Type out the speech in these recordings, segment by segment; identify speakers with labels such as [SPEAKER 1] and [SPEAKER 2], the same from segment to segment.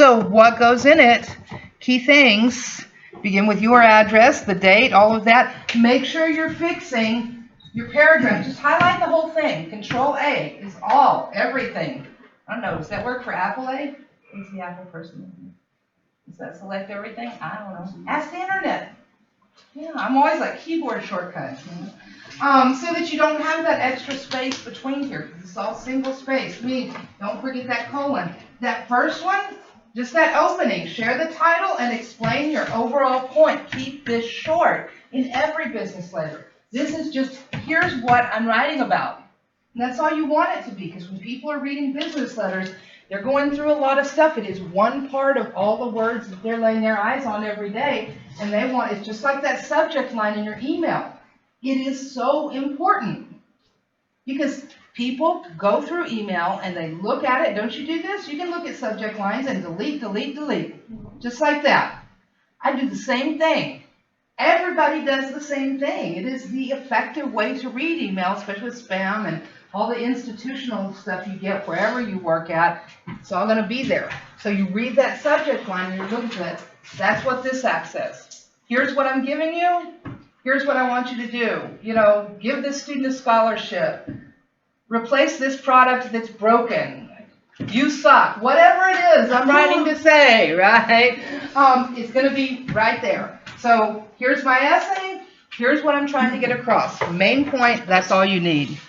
[SPEAKER 1] So what goes in it? Key things. Begin with your address, the date, all of that. Make sure you're fixing your paragraph. Just highlight the whole thing. Control A is all, everything. I don't know, does that work for Apple A? Who's the Apple person? Does that select everything? I don't know. Ask the internet. Yeah, I'm always like keyboard shortcuts. So that you don't have that extra space between here. It's all single space. Don't forget that colon. That first one, just that opening. Share the title and explain your overall point. Keep this short in every business letter. This is just, here's what I'm writing about. And that's all you want it to be, because when people are reading business letters, they're going through a lot of stuff. It is one part of all the words that they're laying their eyes on every day, and they want, it's just like that subject line in your email. It is so important because people go through email and they look at it. Don't you do this? You can look at subject lines and delete, delete, delete. Just like that. I do the same thing. Everybody does the same thing. It is the effective way to read email, especially with spam and all the institutional stuff you get wherever you work at. It's all going to be there. So you read that subject line and you're looking at it. That's what this act says. Here's what I'm giving you. Here's what I want you to do. Give this student a scholarship. Replace this product that's broken. You suck. Whatever it is I'm writing to say, right? It's going to be right there. So here's my essay. Here's what I'm trying to get across. Main point, that's all you need.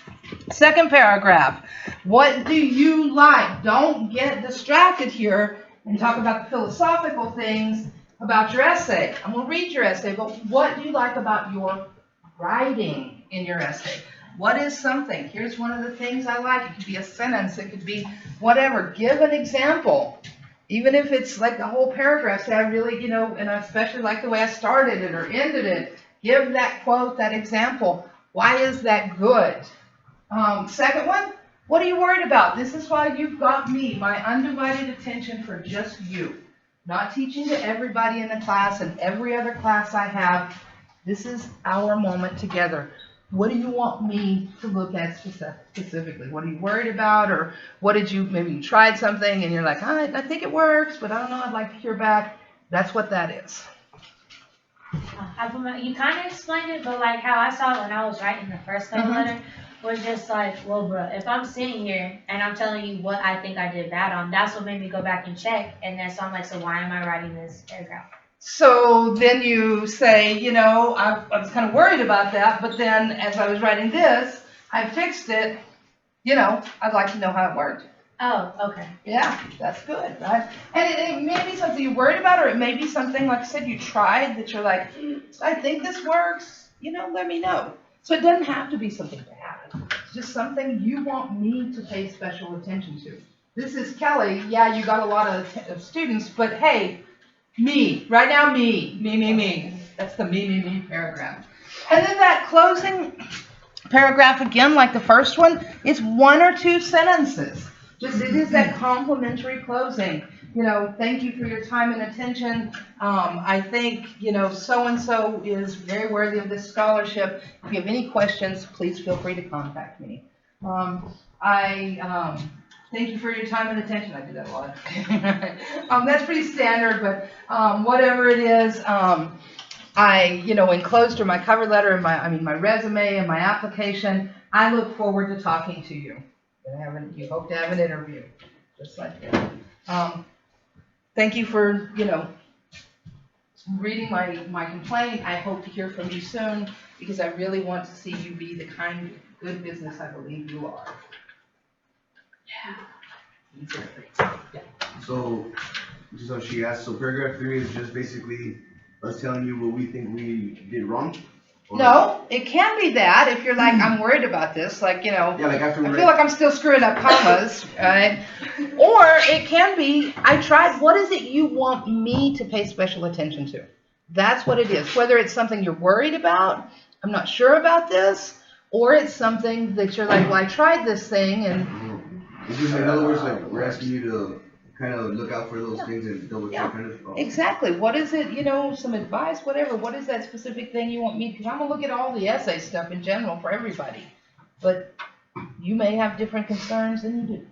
[SPEAKER 1] Second paragraph. What do you like? Don't get distracted here and talk about the philosophical things about your essay. I'm going to read your essay, but what do you like about your writing in your essay? What is something? Here's one of the things I like. It could be a sentence. It could be whatever. Give an example. Even if it's like a whole paragraph, say I really, and I especially like the way I started it or ended it. Give that quote, that example. Why is that good? Second one, what are you worried about? This is why you've got me, my undivided attention for just you. Not teaching to everybody in the class and every other class I have. This is our moment together. What do you want me to look at specifically? What are you worried about? Or what did maybe you tried something and you're like, I think it works, but I don't know, I'd like to hear back. That's what that is.
[SPEAKER 2] You kind of explained it, but like how I saw it when I was writing the first cover letter was just like, well, bro, if I'm sitting here and I'm telling you what I think I did bad on, that's what made me go back and check. And then so I'm like, so why am I writing this paragraph?
[SPEAKER 1] So then you say, I was kind of worried about that, but then as I was writing this, I fixed it. I'd like to know how it worked.
[SPEAKER 2] Oh, okay.
[SPEAKER 1] Yeah, that's good, right? And it may be something you're worried about, or it may be something, like I said, you tried that you're like, I think this works, let me know. So it doesn't have to be something bad. It's just something you want me to pay special attention to. This is Kelly. Yeah, you got a lot of students, but hey, me. Right now, me. That's the me paragraph. And then that closing paragraph again, like the first one, it's one or two sentences. It is that complimentary closing. Thank you for your time and attention. I think, so-and-so is very worthy of this scholarship. If you have any questions, please feel free to contact me. Thank you for your time and attention. I do that a lot. That's pretty standard, but whatever it is, I, enclosed in my cover letter and my resume and my application, I look forward to talking to you. You hope to have an interview, just like that. Thank you for, reading my complaint. I hope to hear from you soon because I really want to see you be the kind of good business I believe you are. Yeah.
[SPEAKER 3] So she asked, so paragraph 3 is just basically us telling you what we think we did wrong?
[SPEAKER 1] No, it can be that if you're like, I'm worried about this, like,
[SPEAKER 3] yeah, like after
[SPEAKER 1] I feel like I'm still screwing up commas, right? Or it can be, I tried, what is it you want me to pay special attention to? That's what it is. Whether it's something you're worried about, I'm not sure about this, or it's something that you're like, well, I tried this thing and...
[SPEAKER 3] In other words, like, we're asking you to kind of look out for those things and double check kind of. Oh.
[SPEAKER 1] Exactly. What is it, some advice, whatever. What is that specific thing you want me, because I'm going to look at all the essay stuff in general for everybody. But you may have different concerns than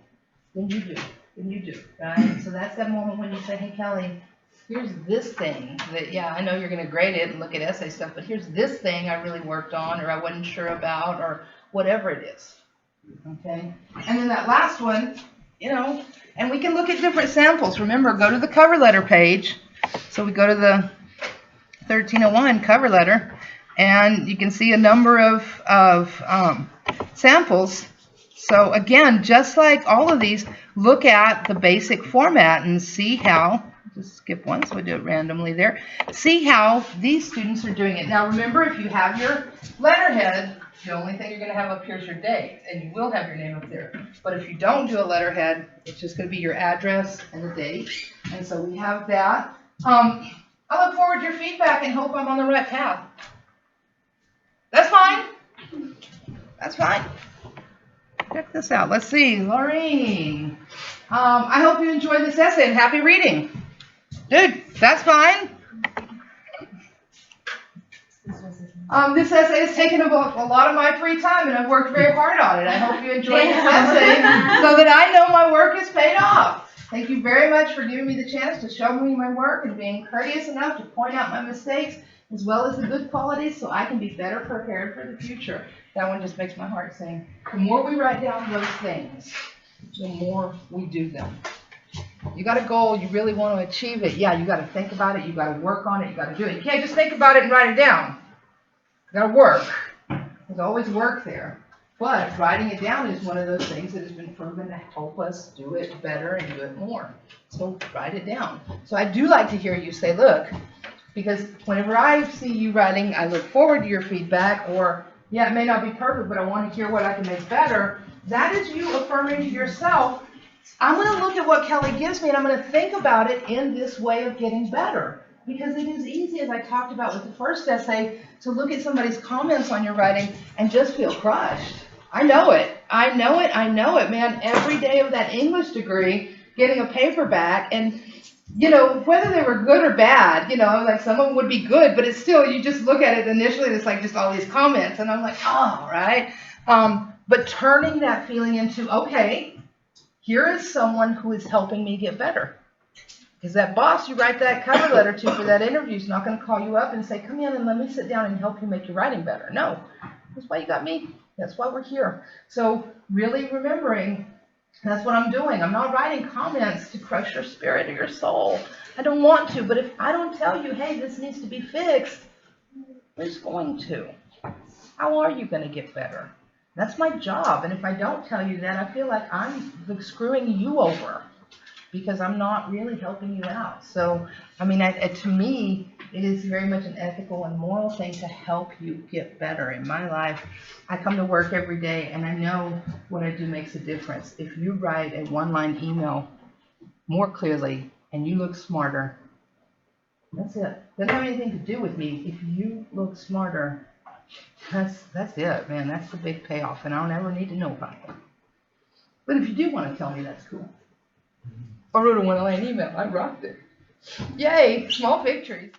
[SPEAKER 1] you do. than you do, right? So that's that moment when you say, hey, Kelly, here's this thing that, yeah, I know you're going to grade it and look at essay stuff, but here's this thing I really worked on or I wasn't sure about or whatever it is, okay? And then that last one, and we can look at different samples. Remember, go to the cover letter page. So we go to the 1301 cover letter, and you can see a number of samples. So again, just like all of these, look at the basic format and see how, just skip one so we do it randomly there, see how these students are doing it. Now remember, if you have your letterhead, the only thing you're going to have up here is your date, and you will have your name up there. But if you don't do a letterhead, it's just going to be your address and the date. And so we have that. I look forward to your feedback and hope I'm on the right path. That's fine. That's fine. Check this out. Let's see. Laureen. I hope you enjoyed this essay and happy reading. Dude, that's fine. This essay has taken a lot of my free time, and I've worked very hard on it. I hope you enjoyed this essay so that I know my work is paid off. Thank you very much for giving me the chance to show me my work and being courteous enough to point out my mistakes as well as the good qualities so I can be better prepared for the future. That one just makes my heart sing. The more we write down those things, the more we do them. You got a goal, you really want to achieve it. Yeah, you got to think about it, you got to work on it, you got to do it. You can't just think about it and write it down. You got to work. There's always work there. But writing it down is one of those things that has been proven to help us do it better and do it more. So write it down. So I do like to hear you say, look, because whenever I see you writing, I look forward to your feedback, or, yeah, it may not be perfect, but I want to hear what I can make better. That is you affirming to yourself, I'm going to look at what Kelly gives me, and I'm going to think about it in this way of getting better. Because it is easy, as I talked about with the first essay, to look at somebody's comments on your writing and just feel crushed. I know it. I know it. I know it, man. Every day of that English degree, getting a paper back, and, whether they were good or bad, like some of them would be good, but it's still, you just look at it initially, and it's like just all these comments, and I'm like, oh, right? But turning that feeling into, okay, here is someone who is helping me get better. Because that boss you write that cover letter to for that interview is not going to call you up and say, come in and let me sit down and help you make your writing better. No, that's why you got me. That's why we're here. So really remembering, that's what I'm doing. I'm not writing comments to crush your spirit or your soul. I don't want to. But if I don't tell you, hey, this needs to be fixed, who's going to? How are you going to get better? That's my job. And if I don't tell you that, I feel like I'm screwing you over, because I'm not really helping you out. So, to me, it is very much an ethical and moral thing to help you get better. In my life, I come to work every day, and I know what I do makes a difference. If you write a one-line email more clearly and you look smarter, that's it. Doesn't have anything to do with me. If you look smarter, that's it, man. That's the big payoff, and I don't ever need to know about that. But if you do want to tell me, that's cool. I wrote a one-line email. I rocked it. Yay, small victories.